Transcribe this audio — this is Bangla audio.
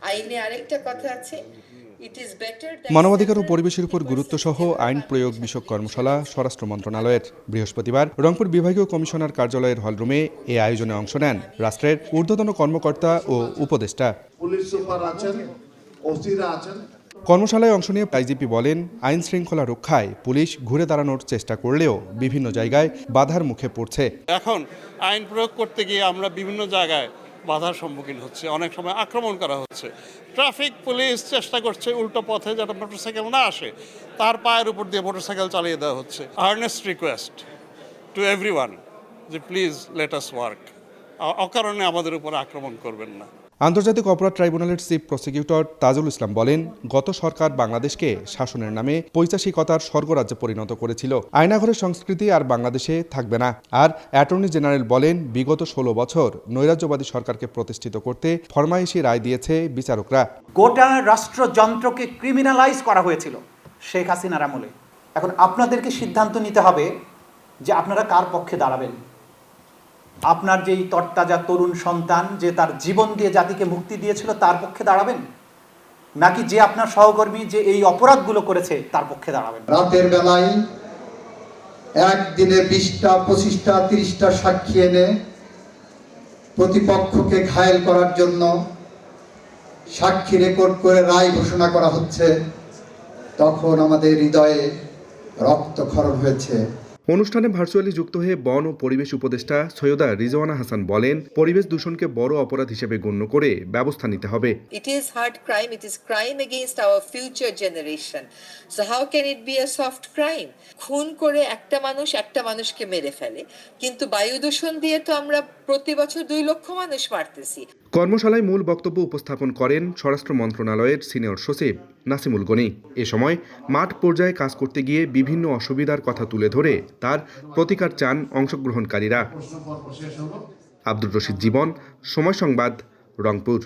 আইনে আরেকটা কথা আছে, মানবাধিকার ও পরিবেশের উপর গুরুত্বসহ আইন প্রয়োগ বিষয়ক কর্মশালা স্বরাষ্ট্র মন্ত্রণালয়ের। বৃহস্পতিবার রংপুর বিভাগীয় কমিশনার কার্যালয়ের হলরুমে এ আয়োজনে অংশ নেন রাষ্ট্রের ঊর্ধ্বতন কর্মকর্তা ও উপদেষ্টা। পুলিশ সুপার আছেন, ওসিরা আছেন। কর্মশালায় অংশ নিয়ে আইজিপি বলেন, আইন শৃঙ্খলা রক্ষায় পুলিশ ঘুরে দাঁড়ানোর চেষ্টা করলেও বিভিন্ন জায়গায় বাধার মুখে পড়ছে। এখন আইন প্রয়োগ করতে গিয়ে আমরা বিভিন্ন জায়গায় বাধার সম্মুখীন হচ্ছে, অনেক সময় আক্রমণ করা হচ্ছে। ট্রাফিক পুলিশ চেষ্টা করছে উল্টো পথে যাতে মোটরসাইকেল না আসে, তার পায়ের উপর দিয়ে মোটরসাইকেল চালিয়ে দেওয়া হচ্ছে। আর্নেস্ট রিকোয়েস্ট টু এভরিওয়ান যে প্লিজ লেট আস ওয়ার্ক, অকারণে আমাদের উপর আক্রমণ করবেন না। আন্তর্জাতিক অপরাধ ট্রাইব্যুনালের চিফ প্রসিকিউটর তাজুল ইসলাম বলেন, গত সরকার বাংলাদেশকে শাসনের নামে পৈশাচিকতার স্বর্গরাজ্যে পরিণত করেছিল। আয়নাঘরের সংস্কৃতি আর বাংলাদেশে থাকবে না। আর অ্যাটর্নি জেনারেল বলেন, বিগত 16 বছর নৈরাজ্যবাদী সরকারকে প্রতিষ্ঠিত করতে ফরমাইশি রায় দিয়েছে বিচারকরা। গোটা রাষ্ট্রযন্ত্রকে ক্রিমিনালাইজ করা হয়েছিল শেখ হাসিনার আমলে। এখন আপনাদেরকে সিদ্ধান্ত নিতে হবে যে আপনারা কার পক্ষে দাঁড়াবেন। আপনার যেই তরতাজা তরুণ সন্তান যে তার জীবন দিয়ে জাতিকে মুক্তি দিয়েছিল তার পক্ষে দাঁড়াবেন, নাকি যে আপনার সহকর্মী যে এই অপরাধগুলো করেছে তার পক্ষে দাঁড়াবেন। রাতের বেলায় একদিনে 20টা 25টা 30টা সাক্ষী এনে প্রতিপক্ষকে ঘায়েল করার জন্য সাক্ষী রেকর্ড করে রায় ঘোষণা করা হচ্ছে, তখন আমাদের হৃদয়ে রক্তক্ষরণ হয়েছে। অনুষ্ঠানে ভার্চুয়ালি যুক্ত হয়ে বন ও পরিবেশ উপদেষ্টা সৈয়দা রিজওয়ানা হাসান বলেন, পরিবেশ দূষণকে বড় অপরাধ হিসেবে গণ্য করে ব্যবস্থা নিতে হবে। It is hard crime, it is crime against our future generation. So how can it be a soft crime? খুন করে একটা মানুষকে মেরে ফেলে, কিন্তু বায়ু দূষণ দিয়ে তো আমরা প্রতি বছর 2 লক্ষ মানুষ মারতেছি। কর্মশালায় মূল বক্তব্য উপস্থাপন করেন স্বরাষ্ট্র মন্ত্রণালয়ের সিনিয়র সচিব নাসিমুল গনি। এ সময় মাঠ পর্যায়ে কাজ করতে গিয়ে বিভিন্ন অসুবিধার কথা তুলে ধরে তার প্রতিকার চান অংশগ্রহণকারীরা। আব্দুর রশিদ জীবন, সময় সংবাদ, রংপুর।